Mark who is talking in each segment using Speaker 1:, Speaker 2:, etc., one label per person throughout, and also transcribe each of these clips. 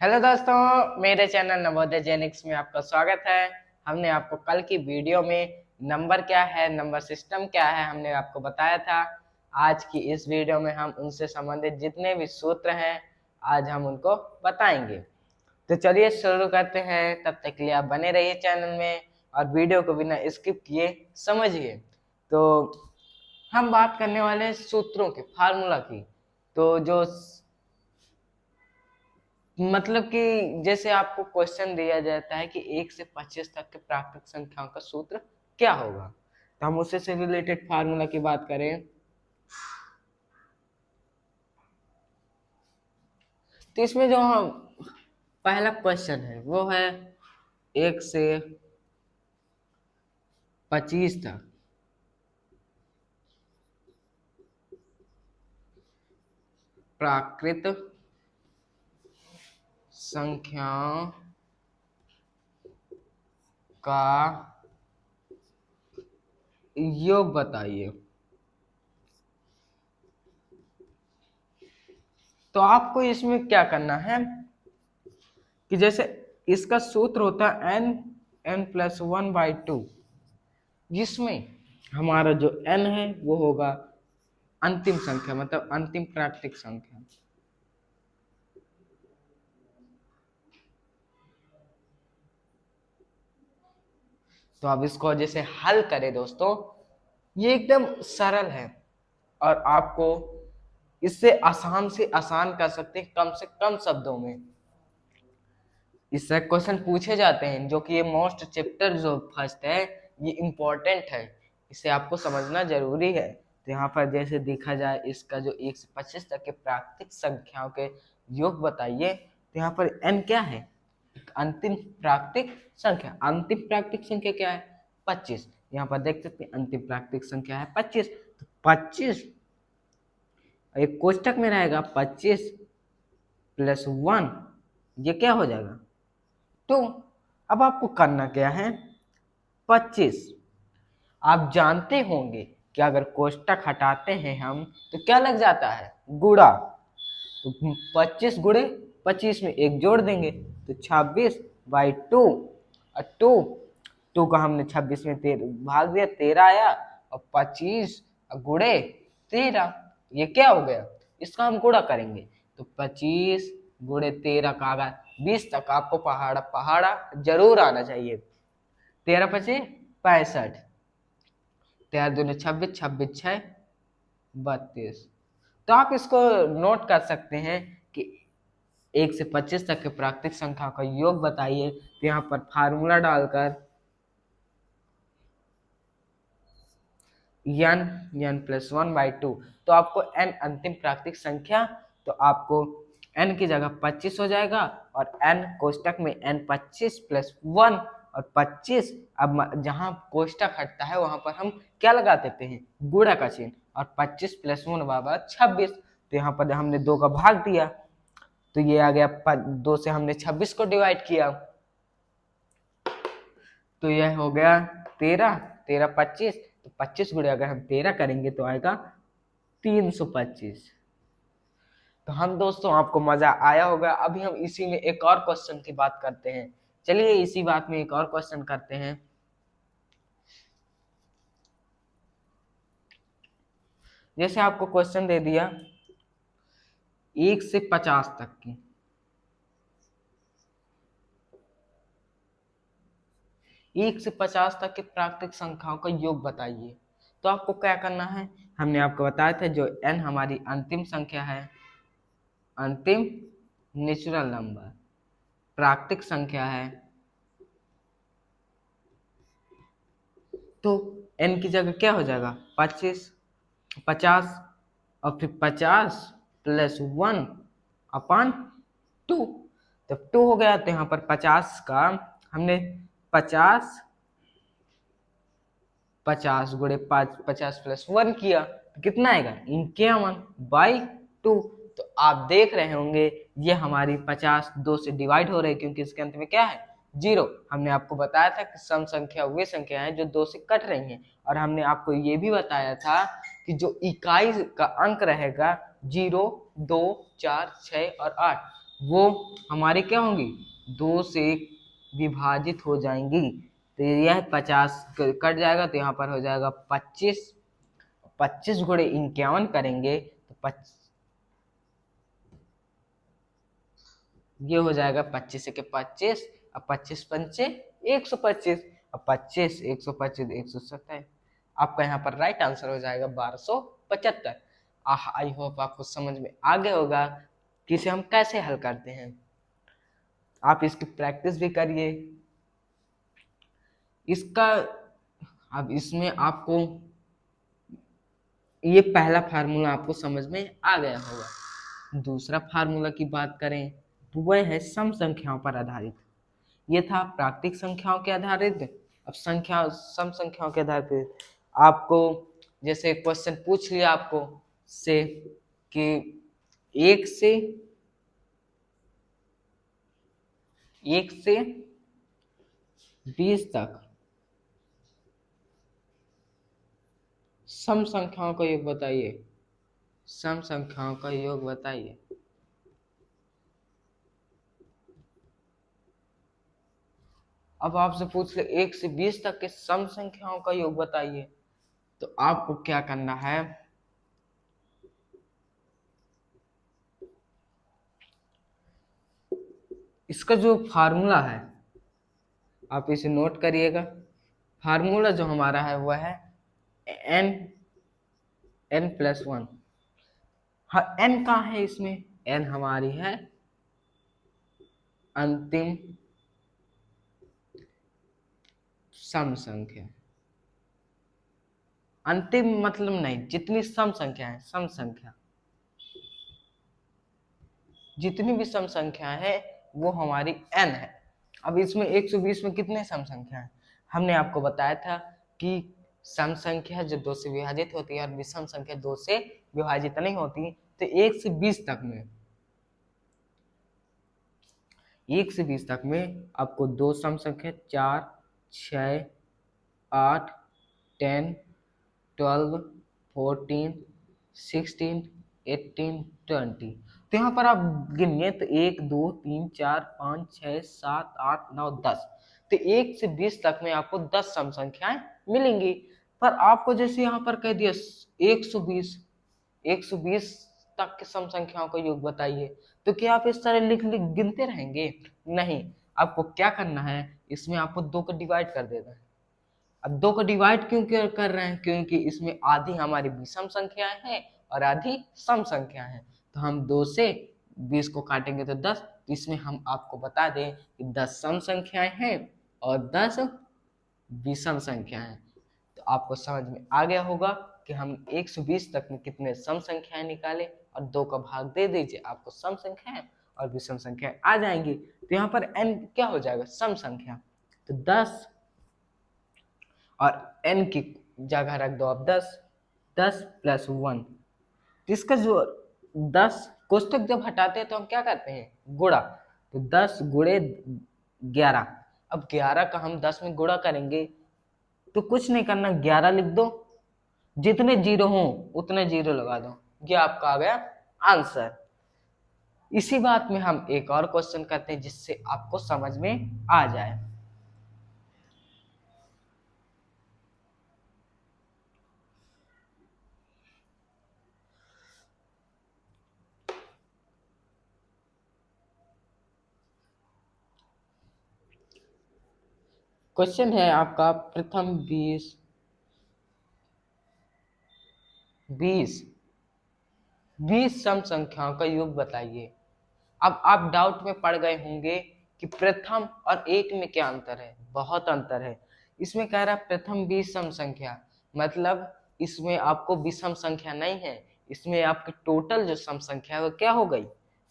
Speaker 1: Hello दोस्तों, मेरे channel Navodaya जेनिक्स में आपका स्वागत है। हमने आपको कल की वीडियो में नंबर क्या है, नंबर सिस्टम क्या है, हमने आपको बताया था। आज की इस वीडियो में हम उनसे संबंधित जितने भी सूत्र हैं आज हम उनको बताएंगे। तो चलिए शुरू करते हैं। तब तक के लिए आप बने रहिए चैनल में और वीडियो को बिना स्किप किए समझिए। तो हम बात करने वाले हैं सूत्रों के, फार्मूला की। तो जो मतलब कि जैसे आपको क्वेश्चन दिया जाता है कि 1 से 25 तक के प्राकृतिक संख्याओं का सूत्र क्या होगा, तो हम उससे से रिलेटेड फार्मूला की बात करें तो इसमें जो पहला क्वेश्चन है वो है 1 से 25 तक प्राकृत संख्याओं का योग बताइए। तो आपको इसमें क्या करना है कि जैसे इसका सूत्र होता है n+1/2, जिसमें हमारा जो n है वो होगा अंतिम संख्या, मतलब अंतिम प्राकृतिक संख्या। तो अब इसको जैसे हल करें दोस्तों, ये एकदम सरल है और आपको इससे आसान से आसान कर सकते हैं कम से कम शब्दों में। इससे क्वेश्चन पूछे जाते हैं जो कि ये मोस्ट चैप्टर जो फर्स्ट है ये इम्पोर्टेंट है, इसे आपको समझना जरूरी है। तो यहाँ पर जैसे देखा जाए इसका जो 1 से 25 तक के प्राकृतिक संख्याओं के योग बताइए, तो यहाँ पर n क्या है, एक अंतिम प्राकृतिक संख्या। अंतिम प्राकृतिक संख्या क्या है, 25। यहाँ पर देख सकते हैं अंतिम प्राकृतिक संख्या है 25। तो 25 एक कोष्टक में रहेगा 25 + 1, ये क्या हो जाएगा 2। अब आपको करना क्या है, 25 आप जानते होंगे कि अगर कोष्टक हटाते हैं हम तो क्या लग जाता है, गुणा। तो 25 गुणे 25 में एक जोड़ देंगे तो 26/2, और 2 का हमने 26 में भाग दिया, 13 आया, और 25 गुणे 13, ये क्या हो गया, इसका हम गुणा करेंगे तो 25 गुणे 13 का आगा 20 तक आपको पहाड़ा पहाड़ा जरूर आना चाहिए। 13 × 5 = 65, 13 दूनी 26, 26 6 32। तो आप इसको नोट कर सकते हैं कि 1 से 25 तक के प्राकृतिक संख्या का योग बताइए। तो यहाँ पर फार्मूला डालकर n+1/2, तो आपको n अंतिम प्राकृतिक संख्या, तो आपको n की जगह 25 हो जाएगा और n कोष्टक में n 25 + 1 और 25। अब जहां कोष्टक हटता है वहां पर हम क्या लगा देते हैं, गुणा का चिन्ह, और 25 + 1 बराबर 26। तो यहाँ पर हमने 2 का भाग दिया तो ये आ गया 2 से हमने 26 को डिवाइड किया तो यह हो गया 13, 13 25, तो 25 गुणे अगर हम 13 करेंगे तो आएगा 325। तो हम दोस्तों आपको मजा आया होगा। अभी हम इसी में एक और क्वेश्चन की बात करते हैं। चलिए इसी बात में एक और क्वेश्चन करते हैं। जैसे आपको क्वेश्चन दे दिया 1 से 50 तक की, 1 से 50 तक के प्राकृतिक संख्याओं का योग बताइए। तो आपको क्या करना है, हमने आपको बताया था जो n हमारी अंतिम संख्या है, अंतिम नेचुरल नंबर प्राकृतिक संख्या है, तो n की जगह क्या हो जाएगा 25, 50 और फिर 50 + 1/2, जब 2 हो गया तो यहाँ पर 50 का हमने 50 गुणे 5, 50 + 1 किया तो कितना आएगा 51/2। तो आप देख रहे होंगे ये हमारी 50 2 से डिवाइड हो रही है क्योंकि इसके अंत में क्या है, 0। हमने आपको बताया था कि सम संख्या वे संख्या है जो 2 से कट रही हैं, और हमने आपको ये भी बताया था कि जो इकाई का अंक रहेगा 0, 2, 4, 6 और 8, वो हमारी क्या होंगी, 2 से विभाजित हो जाएंगी। तो यह 50 कट जाएगा तो यहाँ पर हो जाएगा 25, 25 गुणे 51 करेंगे तो ये हो जाएगा 25 के 25, अब 25 पंचे 125, अब 25 125 127, आपका यहाँ पर राइट आंसर हो जाएगा 1275। आई होप आपको समझ में आ गया होगा कि इसे हम कैसे हल करते हैं। आप इसकी प्रैक्टिस भी करिए। इसका अब इसमें आपको ये पहला फार्मूला आपको समझ में आ गया होगा। दूसरा फार्मूला की बात करें तो वह है सम संख्याओं पर आधारित। ये था प्राकृतिक संख्याओं के आधारित। अब सम संख्याओं के आधार पे आपको जैसे क्वेश्चन पूछ लिया आपको से कि 1 से 20 तक सम संख्याओं का योग बताइए, सम संख्याओं का योग बताइए। अब आपसे पूछ ले 1 से 20 तक के सम संख्याओं का योग बताइए, तो आपको क्या करना है, इसका जो फार्मूला है आप इसे नोट करिएगा। फार्मूला जो हमारा है वह है n+1। हाँ, n कहाँ है इसमें, n हमारी है अंतिम सम संख्या। अंतिम मतलब नहीं, जितनी सम संख्या है, सम संख्या जितनी भी सम संख्या है वो हमारी n है। अब इसमें 120 में कितने सम संख्या है, हमने आपको बताया था कि सम संख्या जो 2 से विभाजित होती है और विषम संख्या 2 से विभाजित नहीं होती। तो 1 से 20 तक में 1 से 20 तक में आपको 2 सम संख्या 4 6 8 10 12 14 16 18 20। तो यहाँ पर आप गिनिए तो 1 2 3 4 5 6 7 8 9 10। तो 1 से 20 तक में आपको 10 सम संख्याएं मिलेंगी। पर आपको जैसे यहाँ पर कह दिया 120 तक के सम संख्याओं का योग बताइए, तो क्या आप इस तरह लिख लिख गिनते रहेंगे? नहीं, आपको क्या करना है, इसमें आपको 2 को डिवाइड कर देना है। अब 2 को डिवाइड क्यों कर रहे हैं, क्योंकि इसमें आधी हमारी विषम संख्याएं हैं और आधी सम संख्या है। तो हम 2 से 20 को काटेंगे तो 10। तो इसमें हम आपको बता दें कि 10 सम संख्याएं हैं और 10 विषम संख्या है। तो आपको समझ में आ गया होगा कि हम 120 तक में कितने सम संख्याएं निकालें और 2 का भाग दे दीजिए, आपको सम संख्याएं और विषम संख्याएं आ जाएंगी। तो यहाँ पर n क्या हो जाएगा, सम संख्या। तो 10 और n की जगह रख दो आप 10, 10 + 1। तो इसका जो 10 कोष्टक जब हटाते हैं तो हम क्या करते हैं, गुणा। तो 10 गुणे 11। अब 11 का हम 10 में गुणा करेंगे तो कुछ नहीं करना, 11 लिख दो, जितने जीरो हो उतने जीरो लगा दो, ये आपका आ गया आंसर। इसी बात में हम एक और क्वेश्चन करते हैं जिससे आपको समझ में आ जाए। क्वेश्चन है आपका प्रथम 20 सम संख्याओं का योग बताइए। अब आप डाउट में पड़ गए होंगे कि प्रथम और एक में क्या अंतर है, बहुत अंतर है। इसमें कह रहा है प्रथम 20 सम संख्या, मतलब इसमें आपको विषम संख्या नहीं है, इसमें आपकी टोटल जो सम संख्या है वो क्या हो गई,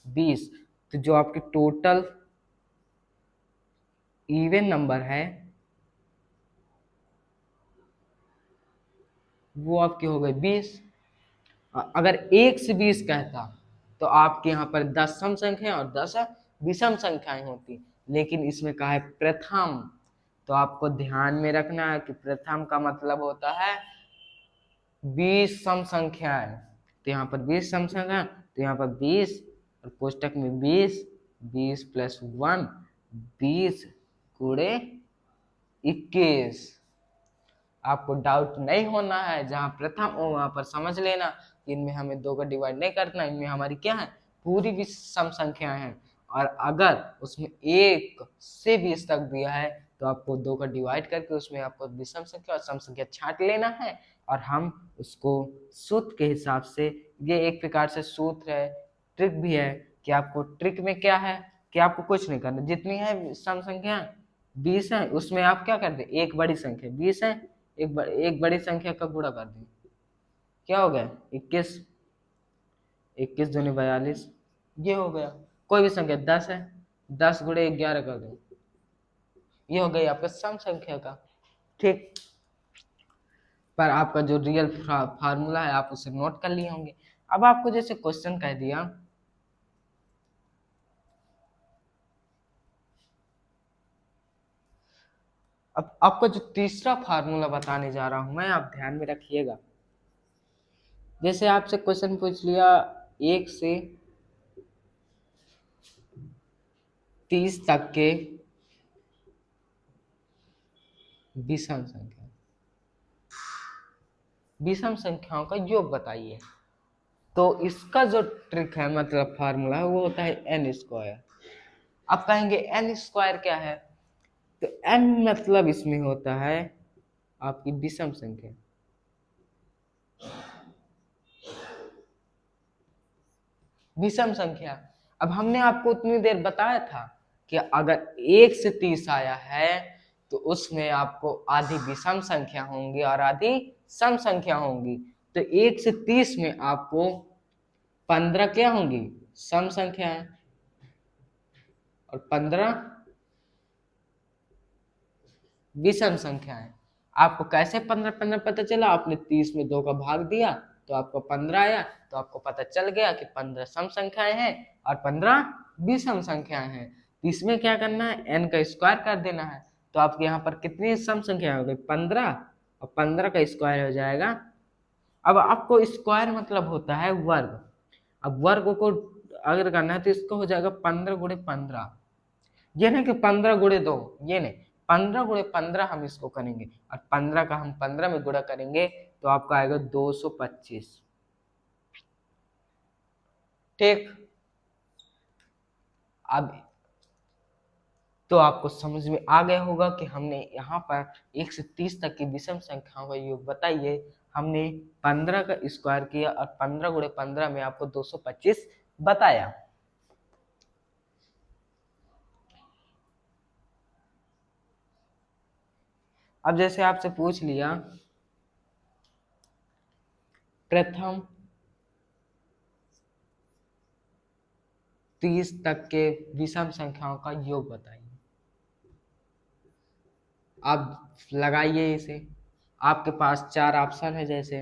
Speaker 1: 20। तो जो आपकी टोटल इवन नंबर है वो आपकी हो गई 20। अगर 1 से 20 कहता तो आपके यहाँ पर 10 सम संख्या और 10 विषम संख्याएं होती, लेकिन इसमें कहा है प्रथम। तो आपको ध्यान में रखना है कि प्रथम का मतलब होता है 20 सम संख्याएं। तो यहाँ पर 20 सम संख्या, तो यहाँ पर 20 और कोष्टक में 20 20 + 1 20 गुणे 21। आपको डाउट नहीं होना है, जहां प्रथम हो वहां पर समझ लेना कि इनमें हमें 2 का डिवाइड नहीं करना, इनमें हमारी क्या है, पूरी विषम संख्याएं हैं। और अगर उसमें 1 से 20 तक दिया है तो आपको 2 का डिवाइड करके उसमें आपको विषम संख्या और सम संख्या छांट लेना है, और हम उसको सूत्र के हिसाब से, ये एक प्रकार से सूत्र है, ट्रिक भी है, कि आपको ट्रिक में क्या है कि आपको कुछ नहीं करना, जितनी है सम संख्या 20 है उसमें आप क्या कर दे, एक बड़ी संख्या 20 है, एक बड़ी संख्या का गुणा कर दें, क्या हो गया 21, 21 दूनी 42, ये हो गया। कोई भी संख्या 10 है, 10 गुणे 11 कर दो, ये हो गई आपका सम संख्या का, ठीक। पर आपका जो रियल फार्मूला है आप उसे नोट कर लिए होंगे। अब आपको जैसे क्वेश्चन कह दिया, अब आपको जो तीसरा फार्मूला बताने जा रहा हूं मैं, आप ध्यान में रखिएगा। जैसे आपसे क्वेश्चन पूछ लिया 1 से 30 तक के विषम संख्या, विषम संख्याओं का योग बताइए। तो इसका जो ट्रिक है, मतलब फार्मूला है, वो होता है एन स्क्वायर। आप कहेंगे एन स्क्वायर क्या है, तो एन मतलब इसमें होता है आपकी विषम संख्या, विषम संख्या। अब हमने आपको उतनी देर बताया था कि अगर 1 से 30 आया है तो उसमें आपको आधी विषम संख्या होंगी और आधी सम संख्या होंगी। तो 1 से 30 में आपको 15 क्या होंगी, सम संख्या है, और 15 विषम संख्या है। आपको कैसे 15 पता चला, आपने 30 में 2 का भाग दिया तो आपको 15 आया, तो आपको पता चल गया कि 15 सम संख्याएं हैं और 15 विषम संख्याएं हैं। तो इसमें क्या करना है, n का स्क्वायर कर देना है। तो आपके यहाँ पर कितनी सम संख्या हो गई, 15, और 15 का स्क्वायर हो जाएगा। अब आपको स्क्वायर मतलब होता है वर्ग। अब वर्ग को अगर करना है तो इसको हो जाएगा 15 गुणे 15, ये नहीं कि 15 गुणे 2, ये नहीं, 15 गुणे 15 हम इसको करेंगे, और 15 का हम 15 में गुणा करेंगे तो आपका आएगा 225, ठीक। अब तो आपको समझ में आ गया होगा कि हमने यहाँ पर 1 से 30 तक की विषम संख्याओं का योग बताइए, हमने 15 का स्क्वायर किया और 15 गुणे 15 में आपको 225 बताया। अब जैसे आपसे पूछ लिया प्रथम 30 तक के विषम संख्याओं का योग बताइए। आप लगाइए इसे, आपके पास 4 ऑप्शन है, जैसे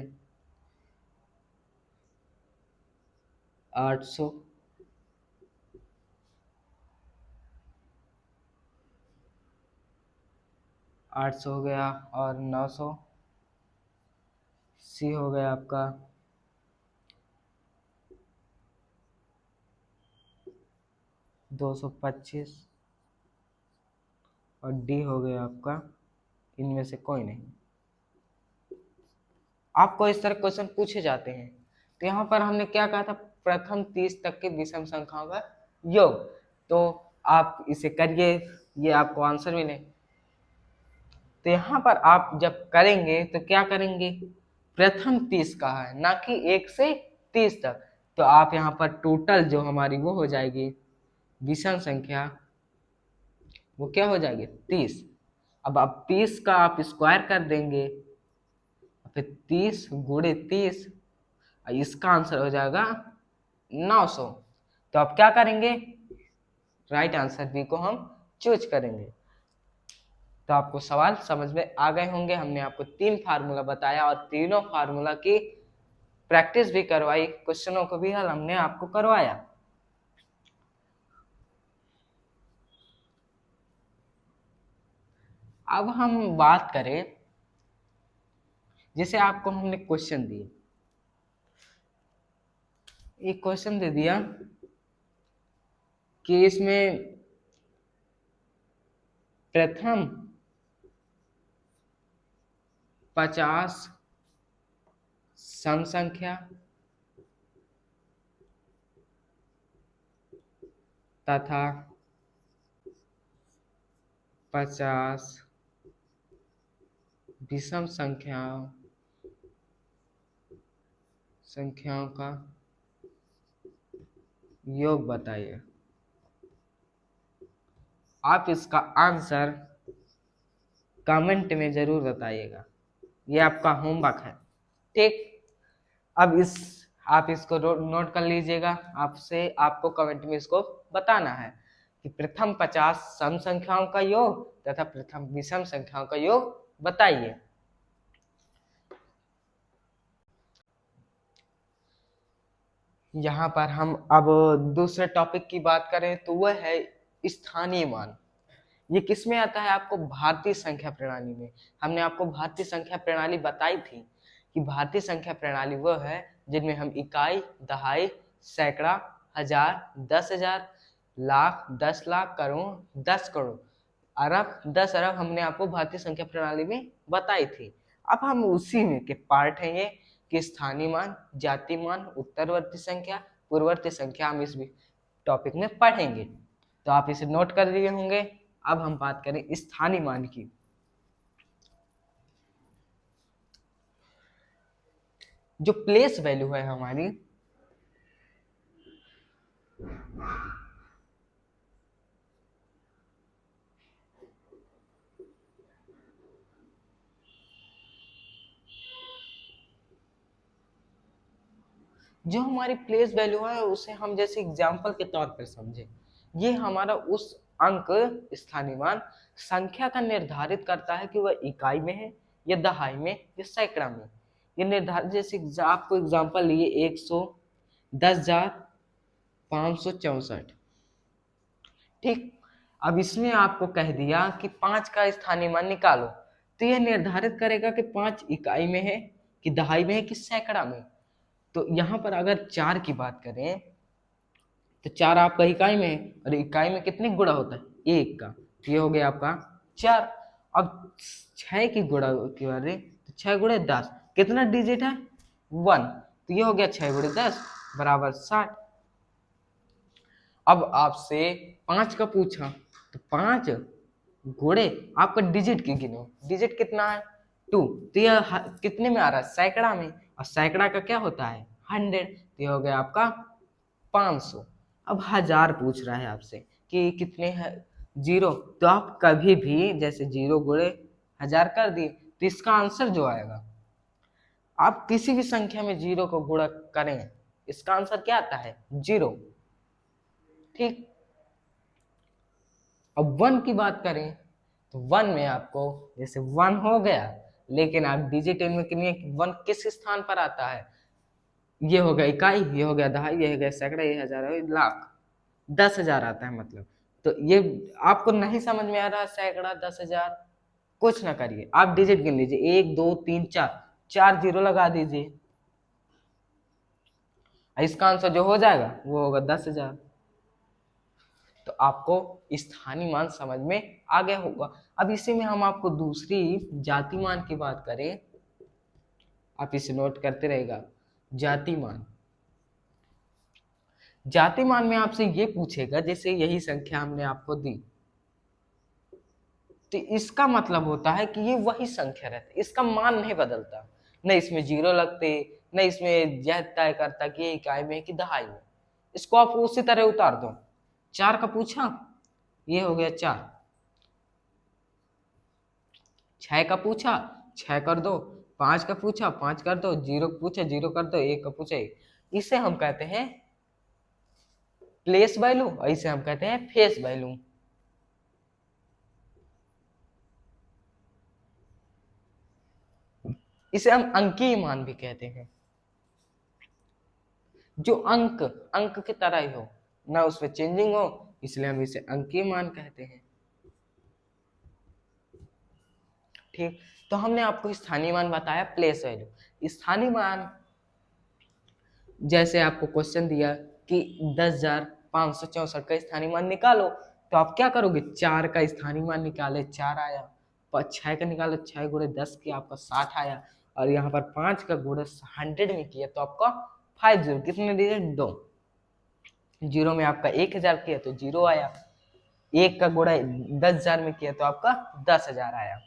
Speaker 1: 800, 800 हो गया, और 900, सी हो गया आपका 225, और डी हो गया आपका इनमें से कोई नहीं। आपको इस तरह क्वेश्चन पूछे जाते हैं। तो यहाँ पर हमने क्या कहा था, प्रथम 30 तक के विषम संख्याओं का योग। तो आप इसे करिए, ये आपको आंसर मिले। तो यहाँ पर आप जब करेंगे तो क्या करेंगे, प्रथम 30 का है, ना कि 1 से 30 तक। तो आप यहाँ पर टोटल जो हमारी वो हो जाएगी विषम संख्या, वो क्या हो जाएगी 30। अब आप 30 का आप स्क्वायर कर देंगे, फिर 30 गुणे 30, इसका आंसर हो जाएगा 900। तो आप क्या करेंगे, राइट आंसर बी को हम चूज करेंगे। तो आपको सवाल समझ में आ गए होंगे। हमने आपको 3 फार्मूला बताया और तीनों फार्मूला की प्रैक्टिस भी करवाई, क्वेश्चनों को भी हल हमने आपको करवाया। अब हम बात करें, जैसे आपको हमने क्वेश्चन दिए, एक क्वेश्चन दे दिया कि इसमें प्रथम 50 सम संख्या तथा 50 विषम संख्याओं का योग बताइए। आप इसका आंसर कमेंट में जरूर बताइएगा, ये आपका होमवर्क है। ठीक, अब आप इसको नोट कर लीजिएगा। आपको कमेंट में इसको बताना है कि प्रथम 50 सम संख्याओं का योग तथा प्रथम विषम संख्याओं का योग बताइए। यहाँ पर हम अब दूसरे टॉपिक की बात करें तो वह है स्थानीय मान। ये किस में आता है? आपको भारतीय संख्या प्रणाली में। हमने आपको भारतीय संख्या प्रणाली बताई थी कि भारतीय संख्या प्रणाली वह है जिनमें हम इकाई, दहाई, सैकड़ा, हजार, 10,000, लाख, 10 लाख, करोड़, 10 करोड़, अरब, 10 अरब हमने आपको भारतीय संख्या प्रणाली में बताई थी। अब हम उसी में के पार्ट हैं ये कि स्थानीय मान, जाति मान, उत्तरवर्ती संख्या, पूर्ववर्ती संख्या हम इस टॉपिक में पढ़ेंगे, तो आप इसे नोट कर लिए होंगे। अब हम बात करें स्थानीय मान की। जो प्लेस वैल्यू है हमारी, जो हमारी प्लेस वैल्यू है उसे हम जैसे एग्जाम्पल के तौर पर समझे। ये हमारा उस अंक स्थानीय मान संख्या का निर्धारित करता है कि वह इकाई में है या दहाई में या सैकड़ा में। ये निर्धारित, जैसे आपको एग्जाम्पल लिए 110,564। ठीक, अब इसमें आपको कह दिया कि 5 का स्थानीय मान निकालो, तो यह निर्धारित करेगा कि 5 इकाई में है कि दहाई में है कि सैकड़ा में। तो यहाँ पर अगर 4 की बात करें तो 4 आपका इकाई में है, और इकाई में कितने गुणा होता है? 1 का, तो ये हो गया आपका 4। अब 6 की गुणा की बात है तो 6 गुणे 10 कितना डिजिट है? 1, तो ये हो गया 6 गुणे 10 बराबर 60। अब आपसे 5 का पूछा तो 5 गुणे आपका डिजिट की गिनो, डिजिट कितना है? 2, तो यह कितने में आ रहा है? सैकड़ा में, और सैकड़ा का क्या होता है? 100, तो ये हो गया आपका 500। अब 1000 पूछ रहा है आपसे कि कितने है? 0, तो आप कभी भी जैसे 0 गुणे 1000 कर दिए तो इसका आंसर जो आएगा, आप किसी भी संख्या में 0 को गुणा करें इसका आंसर क्या आता है? 0। ठीक, अब 1 की बात करें तो 1 में आपको जैसे 1 हो गया, लेकिन आप डिजिट में कितने 1 किस स्थान पर आता है? ये हो गया इकाई, ये हो गया दहाई, ये हो गया सैकड़ा, ये हजार, लाख, 10,000 आता है मतलब। तो ये आपको नहीं समझ में आ रहा सैकड़ा 10,000, कुछ ना करिए, आप डिजिट गिन लीजिए 1 2 3 4, 4 जीरो लगा दीजिए, इसका आंसर जो हो जाएगा वो होगा 10,000। तो आपको स्थानीय मान समझ में आ गया होगा। अब इसी में हम आपको दूसरी जाति मान की बात करें, आप इसे नोट करते रहेगा। जाति मान, जाति मान में आपसे ये पूछेगा जैसे यही संख्या हमने आपको दी, तो इसका मतलब होता है कि ये वही संख्या रहती है, इसका मान नहीं बदलता, न इसमें 0 लगते, न इसमें यह तय करता कि ये इकाई में है कि दहाई में। इसको आप उसी तरह उतार दो। 4 का पूछा, ये हो गया 4। 6 का पूछा, 6 कर दो। 5 का पूछा, 5 कर दो। 0 पूछा, 0 कर दो। 1 का पूछा, 1। इसे हम कहते हैं प्लेस वैल्यू, और इसे हम कहते हैं फेस वैल्यू। इसे हम अंकीय मान भी कहते हैं, जो अंक अंक की तरह ही हो, ना उसमें चेंजिंग हो, इसलिए हम इसे अंकीय मान कहते हैं। ठीक, तो हमने आपको स्थानीय मान बताया, प्लेस वैल्यू। स्थानीय मान जैसे आपको क्वेश्चन दिया कि 10,000 564 का स्थानीय मान निकालो। तो आप क्या करोगे, 4 का स्थानीय मान निकाले 4 आया, 6 का निकालो 6 गुणे 10 किया आपका 60 आया, और यहाँ पर 5 का गुणे 100 में किया तो आपका 50 कितने डिजिट 2, 0 में आपका 1000 किया तो 0 आया, 1 का गुणा 10,000 में किया तो आपका 10,000 आया।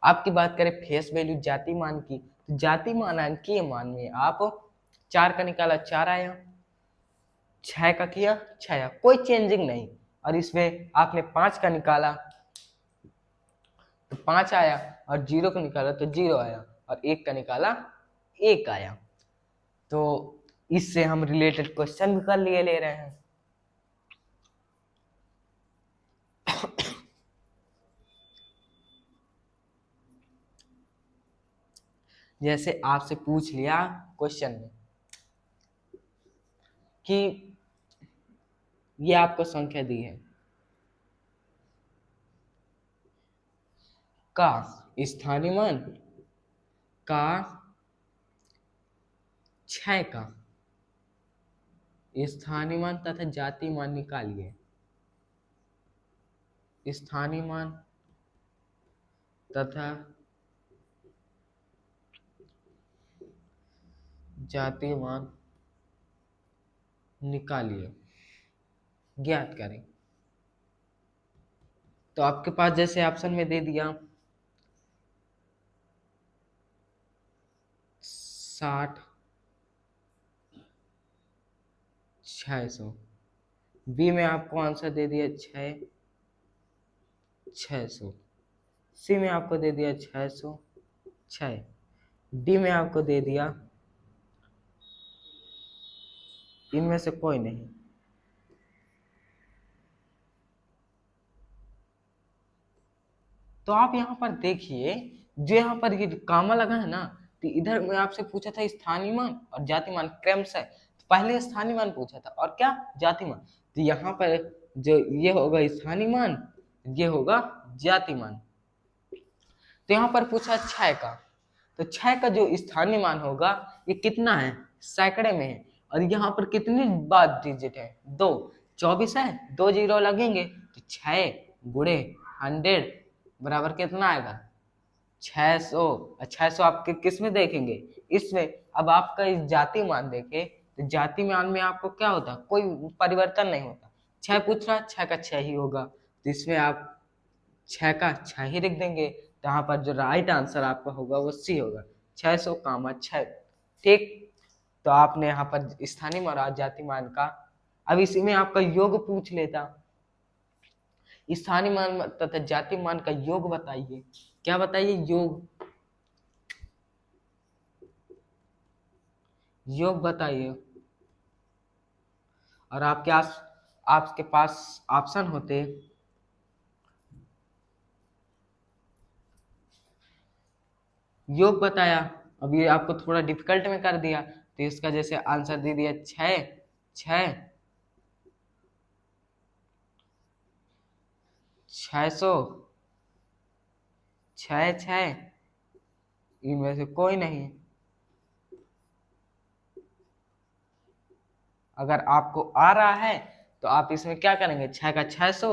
Speaker 1: आपकी बात करें फेस वैल्यू जाति मान की, तो जाति मानांकीय मान में आप 4 का निकाला 4 आया, 6 का किया 6 आया, कोई चेंजिंग नहीं, और इसमें आपने 5 का निकाला तो 5 आया, और 0 का निकाला तो 0 आया, और 1 का निकाला 1 आया। तो इससे हम रिलेटेड क्वेश्चन भी कर लिए ले रहे हैं। जैसे आपसे पूछ लिया क्वेश्चन में कि ये आपको संख्या दी है का स्थानीय मान का 6 का स्थानीय मान तथा जाति मान निकालिए। स्थानीय मान तथा जाति मान निकालिए, ज्ञात करें। तो आपके पास जैसे ऑप्शन में दे दिया 60 600, बी में आपको आंसर दे दिया 600, सी में आपको दे दिया 606, डी में आपको दे दिया इनमें से कोई नहीं। तो आप यहाँ पर देखिए, जो यहाँ पर ये कामा लगा है ना, तो इधर मैं आपसे पूछा था स्थानीय मान और जाति मान क्रमशः, तो पहले स्थानीय मान पूछा था और क्या जाति मान, तो यहाँ पर जो ये होगा स्थानीय मान, ये होगा जाति मान। तो यहाँ पर पूछा 6 का, तो 6 का जो स्थानीय मान होगा ये कितना है, सैकड़े में है, और यहाँ पर कितनी बार डिजिट है 2, 24 है, 2 जीरो लगेंगे तो 6 गुणे 100 बराबर कितना आएगा 600। 600 आपके किस में देखेंगे, इसमें। अब आपका इस जाति मान देखे तो जाति मान में आपको क्या होता है, कोई परिवर्तन नहीं होता, 6 पूछ रहा 6 का 6 ही होगा, तो इसमें आप 6 का 6 ही लिख देंगे, तो यहाँ पर जो राइट आंसर आपका होगा वो सी होगा, 600 कामा 6। ठीक, तो आपने यहाँ पर स्थानीय मान और जाति मान का, अब इसी में आपका योग पूछ लेता, स्थानीय मान तथा जाति मान का योग बताइए। क्या बताइए, योग, योग बताइए। और आपके पास ऑप्शन होते योग बताया, अब ये आपको थोड़ा डिफिकल्ट में कर दिया, तो इसका जैसे आंसर दे दिया 600 6 इनमें से कोई नहीं। अगर आपको आ रहा है तो आप इसमें क्या करेंगे, 6 का 600,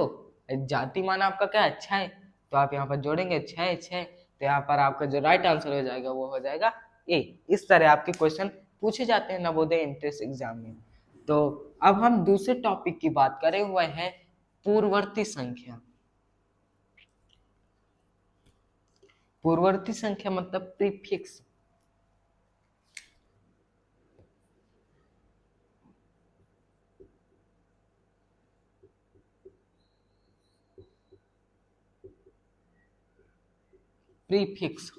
Speaker 1: जाति मान आपका क्या है 6, तो आप यहाँ पर जोड़ेंगे 6 तो यहाँ पर आपका जो राइट आंसर हो जाएगा वो हो जाएगा ए। इस तरह आपके क्वेश्चन पूछे जाते हैं नवोदय एंट्रेंस एग्जाम में। तो अब हम दूसरे टॉपिक की बात करें हुए हैं पूर्ववर्ती संख्या। पूर्ववर्ती संख्या मतलब प्रीफिक्स। प्रीफिक्स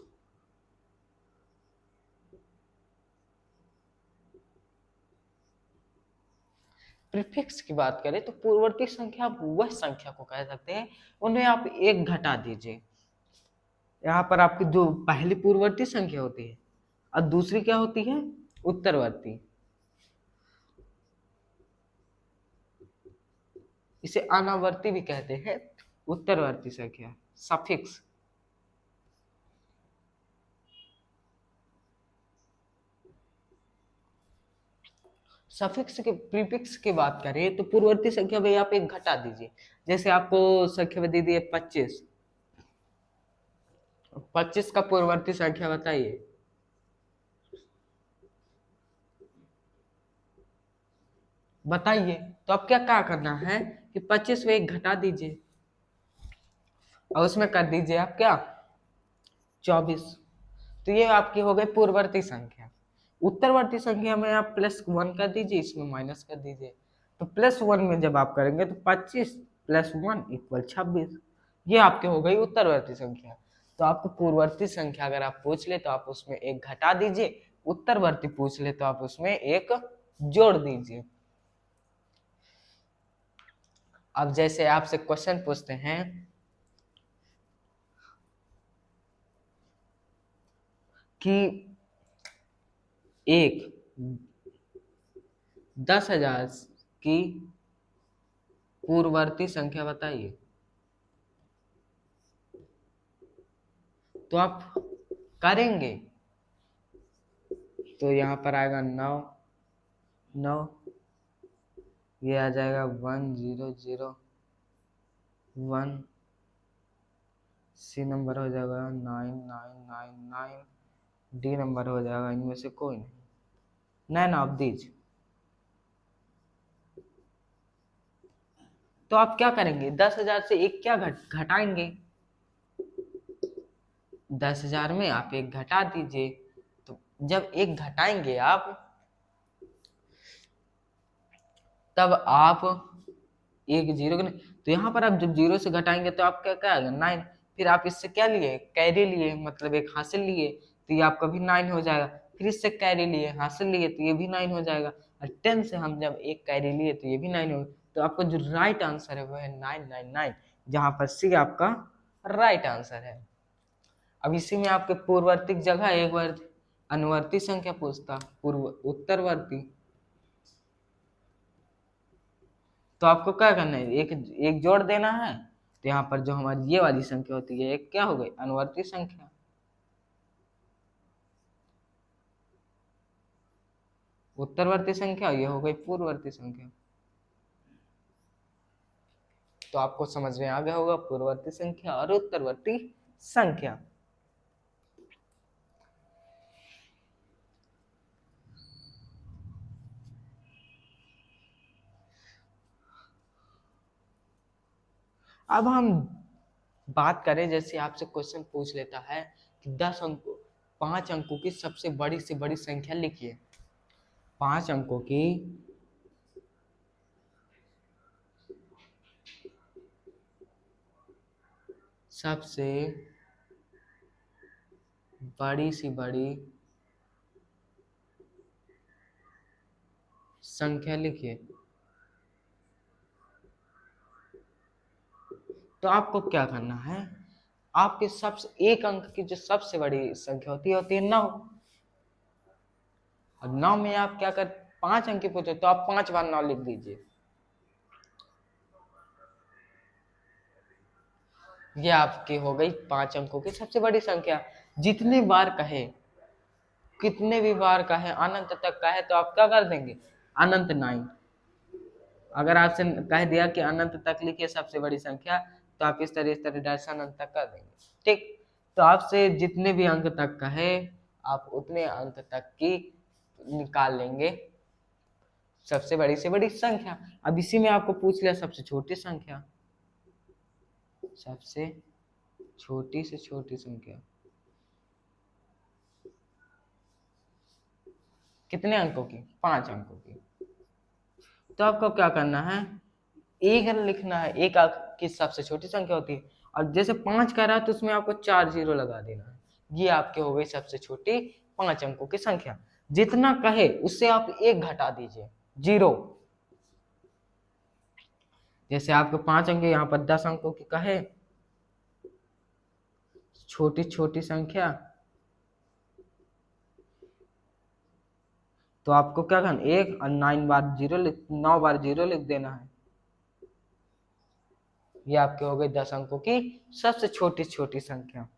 Speaker 1: प्रीफिक्स की बात करें तो पूर्ववर्ती संख्या वह संख्या को कह सकते हैं, उन्हें आप एक घटा दीजिए। यहाँ पर आपकी जो पहली पूर्ववर्ती संख्या होती है और दूसरी क्या होती है, उत्तरवर्ती। इसे अनावर्ती भी कहते हैं, उत्तरवर्ती संख्या सफिक्स। सफिक्स के प्रीफिक्स की बात करें तो पूर्ववर्ती संख्या में आप एक घटा दीजिए। जैसे आपको संख्या में दे दी है 25, 25 का पूर्ववर्ती संख्या बताइए। बताइए। तो अब क्या करना है कि 25 में एक घटा दीजिए और उसमें कर दीजिए आप क्या 24। तो ये आपकी हो गई पूर्ववर्ती संख्या। उत्तरवर्ती संख्या में आप +1 कर दीजिए, इसमें माइनस कर दीजिए। तो +1 में जब आप करेंगे तो 25 + 1 = 26। ये आपके हो गई उत्तरवर्ती संख्या। तो आपको पूर्ववर्ती संख्या अगर आप पूछ ले तो आप उसमें एक घटा दीजिए, उत्तरवर्ती पूछ ले तो आप उसमें एक जोड़ दीजिए। अब जैसे आपसे क्वेश्चन पूछते हैं कि एक 10,000 की पूर्ववर्ती संख्या बताइए। तो आप करेंगे तो यहाँ पर आएगा 9 9, ये आ जाएगा 1001, सी नंबर हो जाएगा 9999, डी नंबर हो जाएगा इनमें से कोई नहीं, नैन ऑफ दीज। तो आप क्या करेंगे 10,000 से एक क्या घटाएंगे, 10,000 में आप एक घटा दीजिए। तो जब एक घटाएंगे आप तब आप एक जीरो के नहीं, तो यहाँ पर आप जब जीरो से घटाएंगे तो आप क्या आएगा 9। फिर आप इससे क्या लिए कैरी लिए, मतलब एक हासिल लिए तो ये आपका भी 9 हो जाएगा। फिर इससे कैरी लिए हासिल लिए तो ये भी 9 हो जाएगा। और 10 से हम जब एक कैरी लिए तो ये भी 9 हो। तो आपका जो राइट आंसर है वो है 999, जहां पर सी आपका राइट आंसर है। अब इसी में आपके पूर्ववर्ती जगह एक बार अनुवर्ती संख्या पूछता, पूर्व उत्तरवर्ती। तो आपको क्या करना है एक एक जोड़ देना है। तो यहाँ पर जो हमारी ये वाली संख्या होती है एक क्या हो गई अनुवर्ती संख्या, उत्तरवर्ती संख्या, ये हो गई पूर्ववर्ती संख्या। तो आपको समझ में आ गया होगा पूर्ववर्ती संख्या और उत्तरवर्ती संख्या। अब हम बात करें, जैसे आपसे क्वेश्चन पूछ लेता है कि 10 अंकों 5 अंकों की सबसे बड़ी से बड़ी संख्या लिखिए। 5 अंकों की सबसे बड़ी सी बड़ी संख्या लिखिए। तो आपको क्या करना है, आपके सबसे एक अंक की जो सबसे बड़ी संख्या होती है 9। और 9 में आप क्या कर 5 अंक की पूछे तो आप 5 बार 9 लिख दीजिए। ये आपकी हो गई 5 अंकों की सबसे बड़ी संख्या। जितनी बार कहे, कितने भी बार कहे, अनंत तक कहे तो आप क्या कर देंगे अनंत 9। अगर आपसे कह दिया कि अनंत तक लिखिए सबसे बड़ी संख्या तो आप इस तरह डायरेक्ट अनंत तक कर देंगे। ठीक, तो आपसे जितने भी अंक तक कहे आप उतने अंक तक की निकाल लेंगे सबसे बड़ी से बड़ी संख्या। अब इसी में आपको पूछ लिया सबसे छोटी संख्या, सबसे छोटी से छोटी संख्या कितने अंकों की 5 अंकों की। तो आपको क्या करना है एक लिखना है, एक अंक की सबसे छोटी संख्या होती है और जैसे 5 कह रहा है तो उसमें आपको 4 जीरो लगा देना है। ये आपके हो गई सबसे छोटी 5 अंकों की संख्या। जितना कहे उससे आप एक घटा दीजिए 0। जैसे आपको 5 अंक यहाँ पर 10 अंकों की कहे छोटी छोटी संख्या, तो आपको क्या करना एक और 9 बार जीरो लिख देना है। ये आपके हो गए 10 अंकों की सबसे छोटी छोटी संख्या।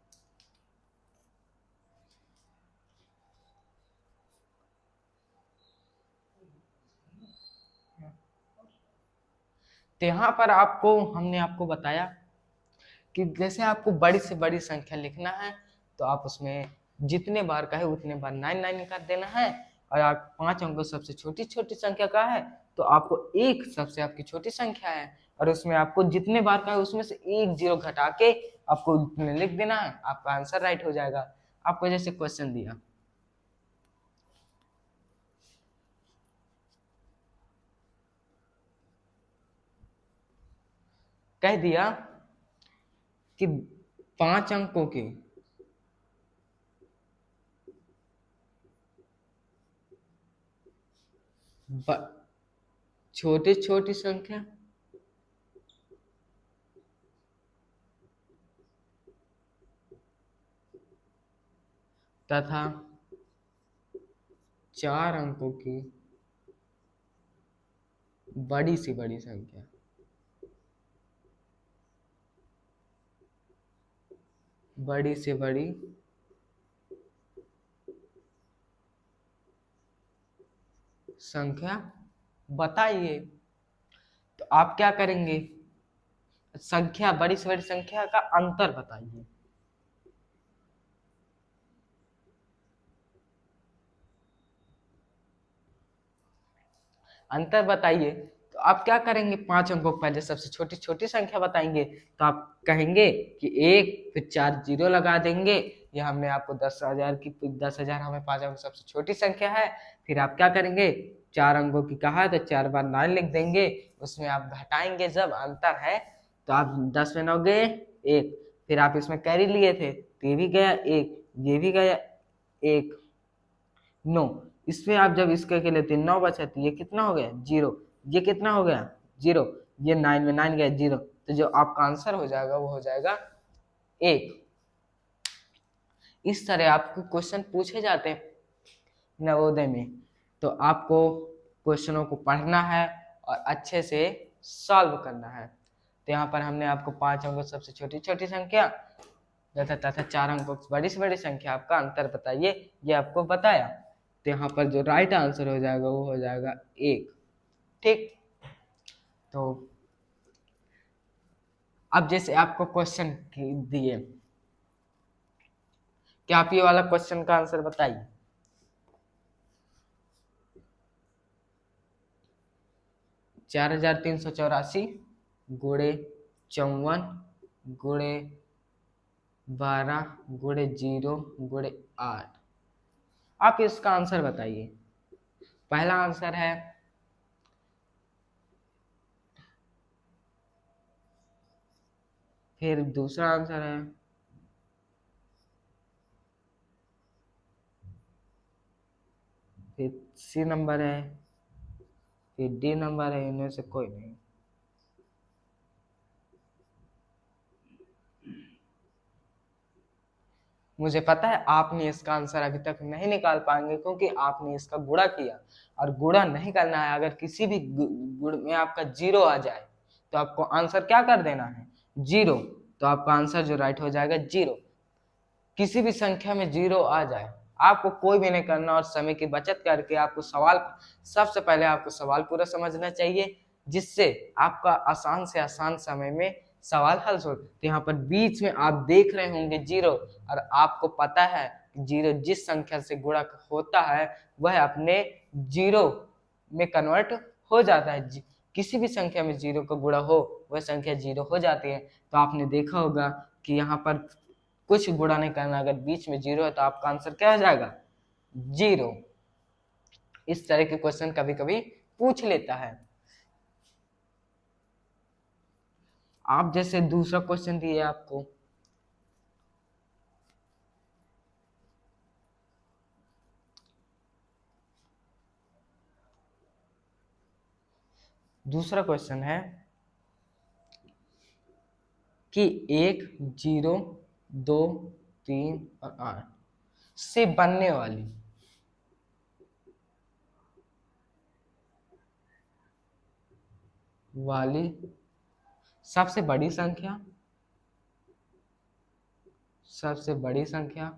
Speaker 1: तो यहाँ पर हमने आपको बताया कि जैसे आपको बड़ी से बड़ी संख्या लिखना है तो आप उसमें जितने बार कहे उतने बार 99 कर देना है, और आप 5 अंकों सबसे छोटी छोटी संख्या का है तो आपको एक सबसे आपकी छोटी संख्या है, और उसमें आपको जितने बार कहे उसमें से एक जीरो घटा के आपको उतने लिख देना है, आपका आंसर राइट हो जाएगा। आपको जैसे क्वेश्चन दिया, कह दिया कि 5 अंकों की छोटी छोटी संख्या तथा 4 अंकों की बड़ी से बड़ी संख्या बड़ी से बड़ी संख्या बताइए। तो आप क्या करेंगे, संख्या बड़ी से बड़ी संख्या का अंतर बताइए। अंतर बताइए, तो आप क्या करेंगे, 5 अंकों को पहले सबसे छोटी छोटी संख्या बताएंगे, तो आप कहेंगे कि 1 फिर 4 जीरो लगा देंगे, ये हमने आपको 10,000 की 10,000 हमें 5 अंक सबसे छोटी संख्या है। फिर आप क्या करेंगे, 4 अंकों की कहा है तो 4 बार 9 लिख देंगे, उसमें आप घटाएंगे जब अंतर है तो आप 10 में 9 गए 1, फिर आप इसमें कैरी लिए थे तो ये भी गया 1, ये भी गया 1, 9, इसमें आप जब इसके के लेते 9 बचा तो ये कितना हो गया 0, ये कितना हो गया 0, ये 9 में 9 गया 0, तो जो आपका आंसर हो जाएगा वो हो जाएगा 1। इस तरह आपको क्वेश्चन पूछे जाते हैं नवोदय में, तो आपको क्वेश्चनों को पढ़ना है और अच्छे से सॉल्व करना है। तो यहाँ पर हमने आपको 5 अंकों सबसे छोटी छोटी संख्या तथा 4 अंकों बड़ी से बड़ी संख्या आपका अंतर बताइए, ये आपको बताया। तो यहाँ पर जो राइट आंसर हो जाएगा वो हो जाएगा 1। ठीक, तो अब जैसे आपको क्वेश्चन दिए, क्या आप ये वाला क्वेश्चन का आंसर बताइए। 4,384 गुणे 54 गुणे 12 गुणे 0 गुणे 8, आप इसका आंसर बताइए। पहला आंसर है फिर दूसरा आंसर है, फिर सी नंबर है, फिर डी नंबर है, इनमें से कोई नहीं। मुझे पता है आपने इसका आंसर अभी तक नहीं निकाल पाएंगे क्योंकि आपने इसका गुणा किया, और गुणा नहीं करना है। अगर किसी भी गुण में आपका 0 आ जाए तो आपको आंसर क्या कर देना है 0, तो आपका आंसर जो राइट हो जाएगा 0। किसी भी संख्या में 0 आ जाए आपको कोई भी नहीं करना, और समय की बचत करके आपको सवाल, सबसे पहले आपको सवाल पूरा समझना चाहिए जिससे आपका आसान से आसान समय में सवाल हल हो। तो यहाँ पर बीच में आप देख रहे होंगे 0, और आपको पता है 0 जिस संख्या से गुणा होता है वह अपने 0 में कन्वर्ट हो जाता है। किसी भी संख्या में 0 का गुणा हो वह संख्या 0 हो जाती है। तो आपने देखा होगा कि यहाँ पर कुछ गुणा नहीं करना, अगर बीच में 0 है तो आपका आंसर क्या हो जाएगा 0। इस तरह के क्वेश्चन कभी कभी पूछ लेता है। आप जैसे दूसरा क्वेश्चन दिए आपको, दूसरा क्वेश्चन है कि 1, 0, 2, 3 और 8 से बनने वाली सबसे बड़ी संख्या, सबसे बड़ी संख्या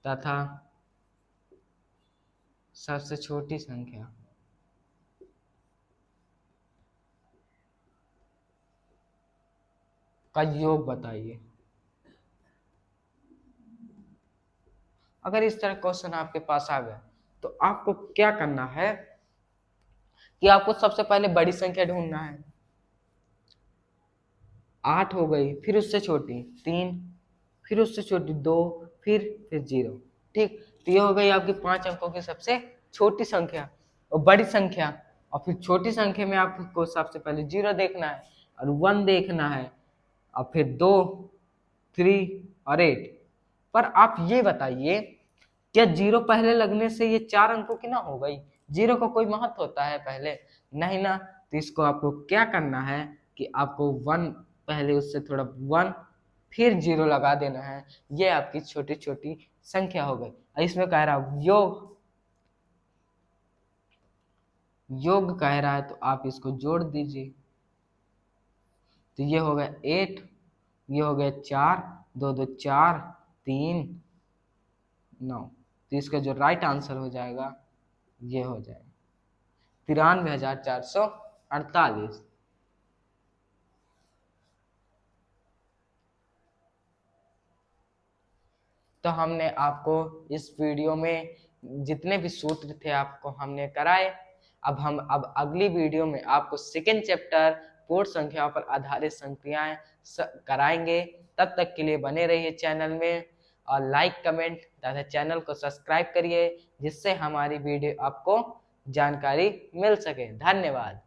Speaker 1: तथा सबसे छोटी संख्या का योग बताइए। अगर इस तरह क्वेश्चन आपके पास आ गया तो आपको क्या करना है कि आपको सबसे पहले बड़ी संख्या ढूंढना है। 8 हो गई, फिर उससे छोटी 3, फिर उससे छोटी 2, फिर 0। ठीक, तो ये हो गई आपकी 5 अंकों की सबसे छोटी संख्या और बड़ी संख्या। और फिर छोटी संख्या में आपको सबसे पहले 0 देखना है और 1 देखना है और फिर 2, 3 और 8। पर आप ये बताइए, क्या 0 पहले लगने से ये 4 अंकों की ना हो गई? 0 का कोई महत्व होता है पहले? नहीं ना। तो इसको आपको क्या करना है कि आपको 1 पहले उससे थोड़ा 1 फिर 0 लगा देना है। ये आपकी छोटी छोटी संख्या हो गई। और इसमें कह रहा है योग कह रहा है तो आप इसको जोड़ दीजिए। तो ये हो गया 8, ये हो गया 4, 2 2 4, 3 9। तो इसका जो राइट आंसर हो जाएगा ये हो जाएगा 93,448। तो हमने आपको इस वीडियो में जितने भी सूत्र थे आपको हमने कराए। अब अगली वीडियो में आपको सेकेंड चैप्टर पूर्ण संख्याओं पर आधारित संख्याएं कराएंगे। तब तक के लिए बने रहिए चैनल में और लाइक कमेंट तथा चैनल को सब्सक्राइब करिए, जिससे हमारी वीडियो आपको जानकारी मिल सके। धन्यवाद।